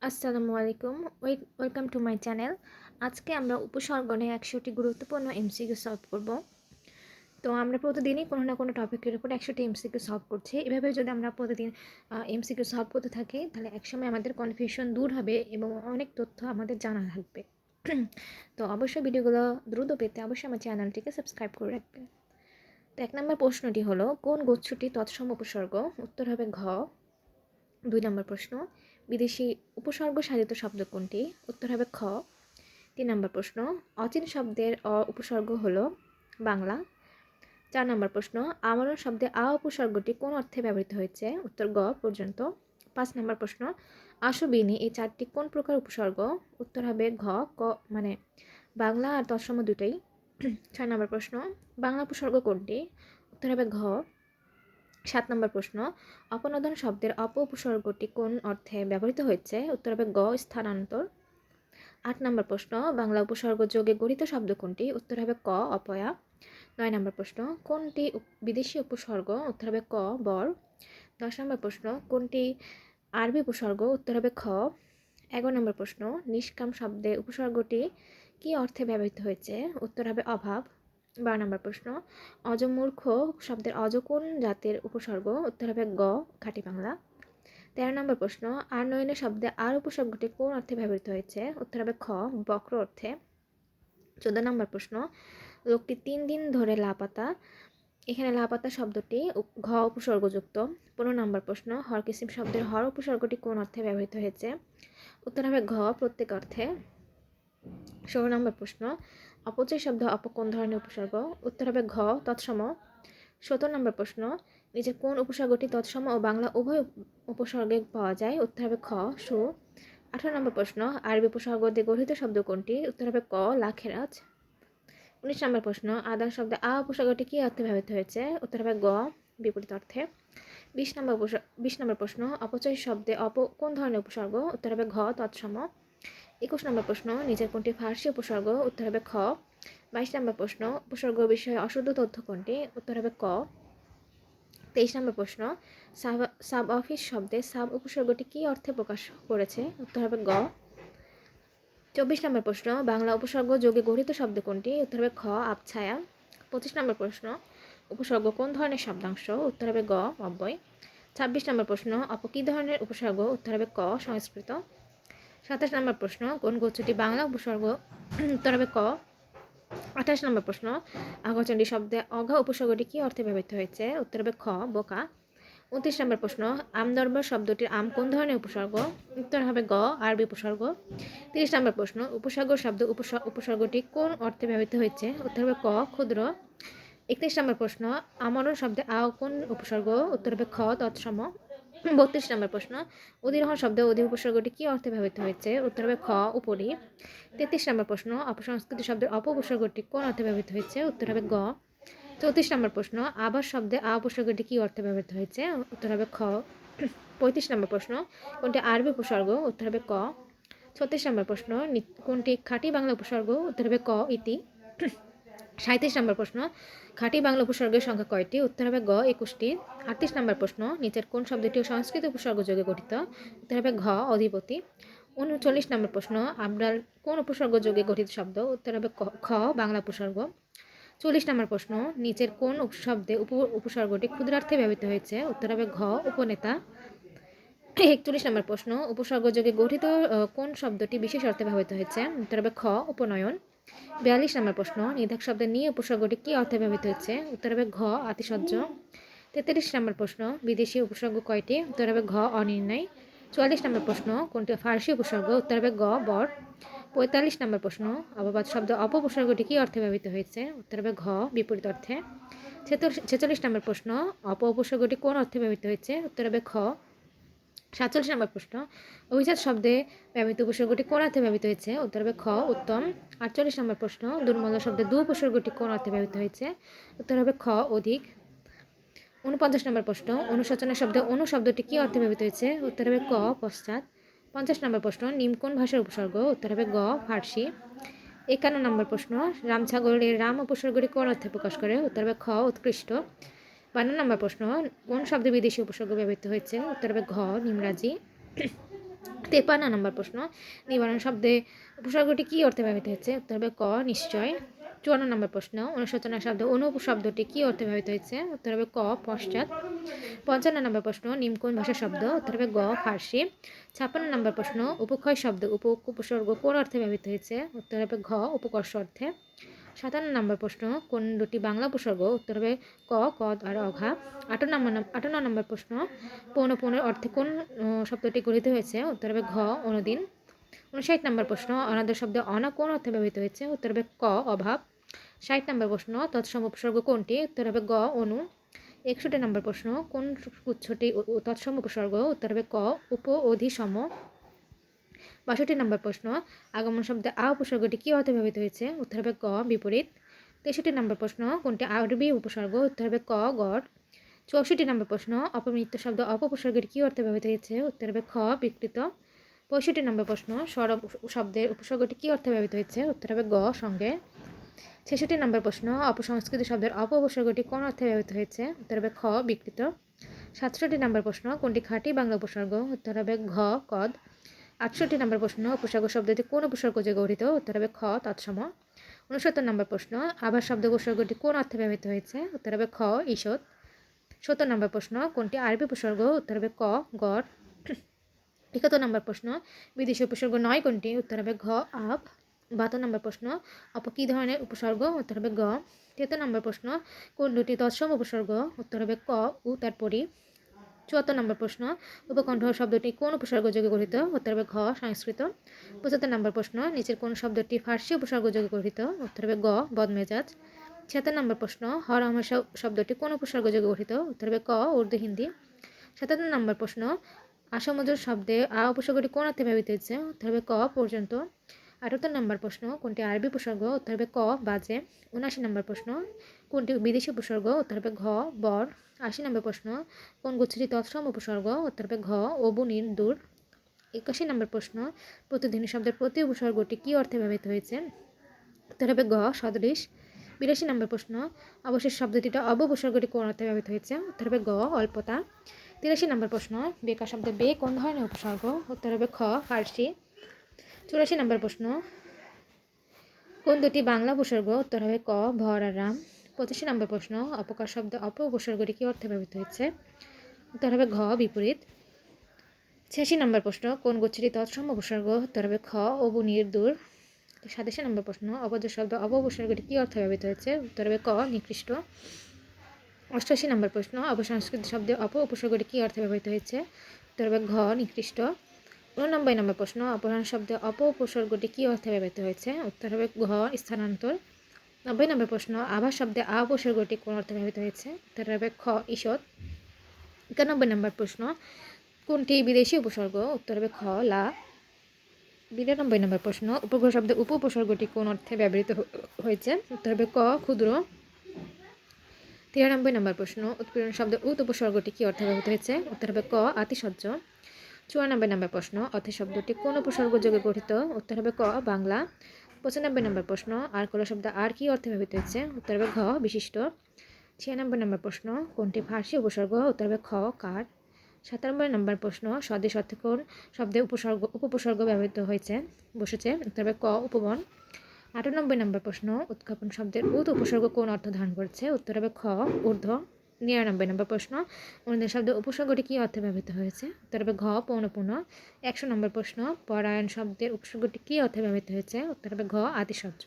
আসসালামু আলাইকুম। Welcome to my channel. আজকে আমরা উপসর্গ নিয়ে 100টি গুরুত্বপূর্ণ এমসিকিউ সলভ করব। তো আমরা প্রতিদিনই কোনো না কোনো টপিকের উপর 100টি এমসিকিউ সলভ করছি। এভাবে যদি আমরা প্রতিদিন এমসিকিউ সলভ করতে থাকি তাহলে একসময় আমাদের কনফিউশন দূর হবে এবং অনেক তথ্য আমাদের জানা থাকবে। তো অবশ্যই ভিডিওগুলো দ্রুত পেতে অবশ্যই আমার চ্যানেলটিকে সাবস্ক্রাইব করে রাখবেন। তো 1 নম্বর প্রশ্নটি হলো, কোন গুচ্ছটি তৎসম উপসর্গ? উত্তর হবে ঘ। 2 নম্বর প্রশ্ন, বিদেশি উপসর্গ সাধিত শব্দ কোনটি? উত্তর হবে খ। 3 নম্বর প্রশ্ন, অচিন শব্দের উপসর্গ হলো বাংলা। 4 নম্বর প্রশ্ন, আমরণ শব্দে আ উপসর্গটি কোন অর্থে ব্যবহৃত হয়েছে? উত্তর গ পর্যন্ত। 5 নম্বর প্রশ্ন, আশুবিনি এই চারটি কোন প্রকার উপসর্গ? উত্তর হবে ঘ ক, মানে বাংলা আর তৎসম দুটোই। 6 নম্বর প্রশ্ন, বাংলা উপসর্গ কোনটি? উত্তর হবে ঘ। 7 নম্বর প্রশ্ন, অপনোদন শব্দের উপসর্গটি কোন অর্থে ব্যবহৃত হয়েছে? উত্তর হবে গ স্থানান্তর। 8 নম্বর প্রশ্ন, বাংলা উপসর্গ যোগে গঠিত শব্দ কোনটি? উত্তর হবে ক অপয়া। 9 নম্বর প্রশ্ন, কোনটি বিদেশি উপসর্গ? উত্তর হবে ক বর। 10 নম্বর প্রশ্ন, কোনটি আরবি উপসর্গ? উত্তর হবে খ। 11 নম্বর প্রশ্ন, নিষ্কাম শব্দে উপসর্গটি কী অর্থে ব্যবহৃত হয়েছে? উত্তর হবে অভাব। 12 নম্বর প্রশ্ন, অজমূর্খ শব্দের অজ কোন জাতের উপসর্গ? উত্তর হবে গ খাঁটি বাংলা। 13 নম্বর প্রশ্ন, আর নয়নের শব্দে আর উপসর্গটি কোন অর্থে ব্যবহৃত হয়েছে? উত্তর হবে খ বক্র অর্থে। 14 নম্বর প্রশ্ন, লোকটি 3 দিন ধরে লাপাতা। এখানে লাপাতা শব্দটি ঘ উপসর্গযুক্ত। 15 নম্বর প্রশ্ন, হরকিসিম শব্দের হর উপসর্গটি কোন অর্থে ব্যবহৃত হয়েছে? উত্তর হবে ঘ প্রত্যেক অর্থে। 16 নম্বর প্রশ্ন, অপচয় শব্দ কোন ধরনের উপসর্গ? উত্তর হবে ঘ তৎসম। 17 নম্বর প্রশ্ন, নিচের কোন উপসর্গটি তৎসম ও বাংলা উভয় উপসর্গে পাওয়া যায়? উত্তর হবে খ সু। 18 নম্বর প্রশ্ন, আরবি উপসর্গ দিয়ে গঠিত শব্দ কোনটি? উত্তর হবে ক লাখেরাজ। 19 নম্বর প্রশ্ন, আদান শব্দে আ উপসর্গটি কী অর্থে ব্যবহৃত হয়েছে? উত্তর হবে গ বিপরীত অর্থে। 20 নম্বর প্রশ্ন, অপচয় শব্দে কোন ধরনের উপসর্গ? উত্তর হবে ঘ তৎসম। 21 নম্বর প্রশ্ন, নিচের কোনটি ফার্সি উপসর্গ? উত্তর হবে খ। 22 নম্বর প্রশ্ন, উপসর্গ বিষয়ে অশুদ্ধ তথ্য কোনটি? উত্তর হবে ক। 23 নম্বর প্রশ্ন, সাব অফিস শব্দে সাব উপসর্গটি কী অর্থে প্রকাশ করেছে? উত্তর হবে গ। 24 নম্বর প্রশ্ন, বাংলা উপসর্গ যোগে গঠিত শব্দ কোনটি? উত্তর হবে খ আবছায়া। 25 নম্বর প্রশ্ন, উপসর্গ কোন ধরনের শব্দাংশ? উত্তর হবে গ অব্যয়। 26 নম্বর প্রশ্ন, কী ধরনের উপসর্গ? উত্তর হবে ক সংস্কৃত। 27 নম্বর প্রশ্ন, কোন গোত্রটি বাংলা উপসর্গ? উত্তর হবে ক। 28 নম্বর প্রশ্ন, আগাচণ্ডী শব্দে অঘা উপসর্গটি কী অর্থে ব্যবহৃত হয়েছে? উত্তর হবে খ বোকা। 29 নম্বর প্রশ্ন, আমদরবার শব্দটির আম কোন ধরনের উপসর্গ? উত্তর হবে গ আরবি উপসর্গ। 30 নম্বর প্রশ্ন, উপসর্গ শব্দ উপসর্গটি কোন অর্থে ব্যবহৃত হয়েছে? উত্তর হবে ক ক্ষুদ্র। 31 নম্বর প্রশ্ন, আমরণ শব্দে আ কোন উপসর্গ? উত্তর হবে খ তৎসম। 32 নম্বর প্রশ্ন, অধিরহণ শব্দে অধি উপসর্গটি কী অর্থে ব্যবহৃত হয়েছে? উত্তর হবে খ উপরি। 33 নম্বর প্রশ্ন, অপসংস্কৃত শব্দের উপসর্গটি কোন অর্থে ব্যবহৃত হয়েছে? উত্তর হবে গ। 34 নম্বর প্রশ্ন, আবাস শব্দে উপসর্গটি কী অর্থে ব্যবহৃত হয়েছে? উত্তর হবে খ। 35 নম্বর প্রশ্ন, কোনটি আরবি উপসর্গ? উত্তর হবে ক। 36 নম্বর প্রশ্ন, কোনটি খাঁটি বাংলা উপসর্গ? উত্তর হবে ক ইতি। 37 নম্বর প্রশ্ন, খাঁটি বাংলা উপসর্গের সংখ্যা কয়টি? উত্তর হবে গ 21টি। 38 নম্বর প্রশ্ন, নিচের কোন শব্দটি সংস্কৃত উপসর্গ যোগে গঠিত? উত্তর হবে ঘ অধিপতি। 39 নম্বর প্রশ্ন, আমরাল কোন উপসর্গ যোগে গঠিত শব্দ? উত্তর হবে খ বাংলা উপসর্গ। 40 নম্বর প্রশ্ন, নিচের কোন শব্দে উপসর্গটি ক্ষুদ্রার্থে ব্যবহৃত হয়েছে? উত্তর হবে ঘ উপনেতা। 41 নম্বর প্রশ্ন, উপসর্গ যোগে গঠিত কোন শব্দটি বিশেষ অর্থে ব্যবহৃত হয়েছে? উত্তর হবে খ উপনয়ন। 42 নম্বর প্রশ্ন, নির্ধারক শব্দের নিয়ে উপসর্গটি কী অর্থে ব্যবহৃত হয়েছে? উত্তর হবে ঘ আতিশয্য। 43 নম্বর প্রশ্ন, বিদেশি উপসর্গ কয়টি? উত্তর হবে ঘ অনির্ণয়। 44 নম্বর প্রশ্ন, কোনটি ফার্সি উপসর্গ? উত্তর হবে গ বর। 45 নম্বর প্রশ্ন, অপবাদ শব্দ উপসর্গটি কী অর্থে ব্যবহৃত হয়েছে? উত্তর হবে ঘ বিপরীত অর্থে। 46 নম্বর প্রশ্ন, উপসর্গটি কোন অর্থে ব্যবহৃত হয়েছে? উত্তর হবে খ। 47 নম্বর প্রশ্ন, অভিজাত শব্দে ব্যবহৃত উপসর্গটি কোন অর্থে ব্যবহৃত হয়েছে? উত্তর হবে খ উত্তম। 48 নম্বর প্রশ্ন, দুর্মূল্য শব্দে দু উপসর্গটি কোন অর্থে ব্যবহৃত হয়েছে? উত্তর হবে খ অধিক। 49 নম্বর প্রশ্ন, অনুশোচনা শব্দে অনু শব্দটি কী অর্থে ব্যবহৃত হয়েছে? উত্তর হবে ক পশ্চাৎ। 50 নম্বর প্রশ্ন, নিম কোন ভাষার উপসর্গ? উত্তর হবে গ ফার্সি। 51 নম্বর প্রশ্ন, রামছাগলের রাম উপসর্গটি কোন অর্থে প্রকাশ করে? উত্তর হবে খ উৎকৃষ্ট। 52 নম্বর প্রশ্ন, কোন শব্দে বিদেশি উপসর্গ ব্যবহৃত হয়েছে? উত্তর হবে ঘ নিমরাজি। 53 নম্বর প্রশ্ন, নিবারণ শব্দে উপসর্গটি কী অর্থে ব্যবহৃত হয়েছে? উত্তর হবে ক, নিশ্চয়। 54 নম্বর প্রশ্ন, অনুশোচনা শব্দে অনুপশব্দটি কী অর্থে ব্যবহৃত হয়েছে? উত্তর হবে ক, পশ্চাৎ। 55 নম্বর প্রশ্ন, নিম কোন ভাষার শব্দ? উত্তর হবে গ, ফার্সি। 56 নম্বর প্রশ্ন, উপক্ষয় শব্দ উপসর্গ কোন অর্থে ব্যবহৃত হয়েছে? উত্তর হবে ঘ, উপকর্ষ অর্থে। 57 নম্বর প্রশ্ন, কোন দুটি বাংলা উপসর্গ? উত্তর হবে ক, কদ আর অঘা। 58 নম্বর প্রশ্ন, পৌনঃপুনের অর্থে কোন শব্দটি গঠিত হয়েছে? উত্তর হবে ঘ, অনুদিন। 59 নম্বর প্রশ্ন, অনাদর শব্দে অনা কোন অর্থে ব্যবহৃত হয়েছে? উত্তর হবে ক, অভাব। 60 নম্বর প্রশ্ন, তৎসম উপসর্গ কোনটি? উত্তর হবে গ, অনু। 61 নম্বর প্রশ্ন, কোন গুচ্ছটি তৎসম উপসর্গ? উত্তর হবে ক, উপ, অধি, সম। 62 নম্বর প্রশ্ন, আগমন শব্দে আ উপসর্গটি কী অর্থে ব্যবহৃত হয়েছে? উত্তর হবে ক, বিপরীত। 63 নম্বর প্রশ্ন, কোনটি আরবি উপসর্গ? উত্তর হবে ক, গড়। 64 নম্বর প্রশ্ন, অপমৃত্যু শব্দ উপসর্গটি কী অর্থে ব্যবহৃত হয়েছে? উত্তর হবে খ, বিকৃত। 65 নম্বর প্রশ্ন, সরব শব্দের উপসর্গটি কী অর্থে ব্যবহৃত হয়েছে? উত্তর হবে গ, সঙ্গে। 66 নম্বর প্রশ্ন, অপসংস্কৃত শব্দের উপসর্গটি কোন অর্থে ব্যবহৃত হয়েছে? উত্তর হবে খ, বিকৃত। 67 নম্বর প্রশ্ন, কোনটি খাঁটি বাংলা উপসর্গ? উত্তর হবে ঘ, কদ। 68 নম্বর প্রশ্ন, উপসর্গ শব্দটি কোন উপসর্গ যোগে গঠিত? উত্তর হবে খ, তৎসম। 69 নম্বর প্রশ্ন, আবার শব্দ উপসর্গটি কোন অর্থে ব্যবহৃত হয়েছে? উত্তর হবে খ, ঈষৎ। 70 নম্বর প্রশ্ন, কোনটি আরবি উপসর্গ? উত্তর হবে ক, গড়। 71 নম্বর প্রশ্ন, বিদেশি উপসর্গ নয় কোনটি? উত্তর হবে ঘ, আব। 72 নম্বর প্রশ্ন, কী ধরনের উপসর্গ? উত্তর হবে গ। 73 নম্বর প্রশ্ন, কোন দুটি তৎসম উপসর্গ? উত্তর হবে ক, উ তার পরি। 74 নম্বর প্রশ্ন, উপকণ্ঠ শব্দটি কোন উপসর্গ যোগে গঠিত? উত্তর হবে ঘ, সংস্কৃত। 75 নম্বর প্রশ্ন, নিচের কোন শব্দটি ফার্সি উপসর্গ যোগে গঠিত? উত্তর হবে গ, বদমেজাজ। 76 নম্বর প্রশ্ন, হরহামেশা শব্দটি কোন উপসর্গ যোগে গঠিত? উত্তর হবে ক, উর্দু হিন্দি। 77 নম্বর প্রশ্ন, আসমজুর শব্দে আ উপসর্গটি কোন অর্থে ব্যবহৃত হয়েছে? উত্তর হবে ক, পর্যন্ত। 78 নম্বর প্রশ্ন, কোনটি আরবি উপসর্গ? উত্তর হবে ক, বাজে। 79 নম্বর প্রশ্ন, কোনটি বিদেশি উপসর্গ? উত্তর হবে ঘ, বর। 80 নম্বর প্রশ্ন, কোন গুচ্ছটি তৎসম উপসর্গ? উত্তর হবে ঘ, অবু, নির, দূর। 81 নম্বর প্রশ্ন, প্রতিধ্বনি শব্দের প্রতি উপসর্গটি কী অর্থে ব্যবহৃত হয়েছে? উত্তর হবে ঘ, সদৃশ। 82 নম্বর প্রশ্ন, অবশেষ শব্দটিটা উপসর্গটি কোন অর্থে ব্যবহৃত হয়েছে? উত্তর হবে গ, অল্পতা। 83 নম্বর প্রশ্ন, বেকার শব্দে বে কোন ধরনের উপসর্গ? উত্তর হবে খ, ফার্সি। 84 নম্বর প্রশ্ন, কোন দুটি বাংলা উপসর্গ? উত্তর হবে ক, ভর আর রাম। 85 নম্বর প্রশ্ন, অপকার শব্দে উপসর্গটি কী অর্থে ব্যবহৃত হয়েছে? উত্তর হবে ঘ, বিপরীত। 86 নম্বর প্রশ্ন, কোন গুচ্ছটি তৎসম উপসর্গ? উত্তর হবে খ, অবু, নির, দূর। 87 নম্বর প্রশ্ন, অপর্য শব্দ উপসর্গটি কী অর্থে ব্যবহৃত হয়েছে? উত্তর হবে ক, নিকৃষ্ট। 88 নম্বর প্রশ্ন, অপসংস্কৃত শব্দে উপসর্গটি কী অর্থে ব্যবহৃত হয়েছে? উত্তর হবে ঘ, নিকৃষ্ট। 89 নম্বর প্রশ্ন, অপহরণ শব্দে উপসর্গটি কী অর্থে ব্যবহৃত হয়েছে? উত্তর হবে ঘ, স্থানান্তর। 90 নম্বর প্রশ্ন, আভাস শব্দে উপসর্গটি কোন অর্থে ব্যবহৃত হয়েছে? উত্তর হবে খ, ঈষৎ। 91 নম্বর প্রশ্ন, কোনটি বিদেশি উপসর্গ? উত্তর হবে খ, লা। 92 নম্বর প্রশ্ন, উপগ্রহ শব্দে উপসর্গটি কোন অর্থে ব্যবহৃত হয়েছে? উত্তর হবে ক, ক্ষুদ্র। 93 নম্বর প্রশ্ন, উৎপীড়ন শব্দে উপসর্গটি কী অর্থে ব্যবহৃত হয়েছে? উত্তর হবে ক, আতিশয্য। 94 নম্বর প্রশ্ন, অথে শব্দটি কোন উপসর্গ যোগে গঠিত? উত্তর হবে ক, বাংলা। 95 নম্বর প্রশ্ন, আর কোন শব্দ আর কী অর্থে ব্যবহৃত হয়েছে? উত্তর হবে ঘ, বিশিষ্ট। 96 নম্বর প্রশ্ন, কোনটি ফার্সি উপসর্গ? উত্তর হবে খ, কার। 97 নম্বর প্রশ্ন, স্বদেশ অর্থে কোন শব্দে উপসর্গ ব্যবহৃত হয়েছে বসেছে? উত্তর হবে ক, উপবন। 98 নম্বর প্রশ্ন, উৎক্ষেপণ শব্দের উপসর্গ কোন অর্থ ধারণ করেছে? উত্তর হবে খ, ঊর্ধ্ব। 99 নম্বর প্রশ্ন, অনুদিন শব্দের উপসর্গটি কী অর্থে ব্যবহৃত হয়েছে? উত্তর হবে ঘ, পৌনঃপুন্য। 100 নম্বর প্রশ্ন, পরায়ণ শব্দের উপসর্গটি কী অর্থে ব্যবহৃত হয়েছে? উত্তর হবে ঘ, আতিশয্য।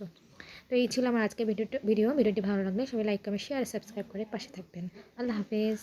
তো এই ছিল আমার আজকে ভিডিওটি ভালো লাগলে সবাই লাইক, কমেন্ট, শেয়ার, সাবস্ক্রাইব করে পাশে থাকবেন। আল্লাহ হাফেজ।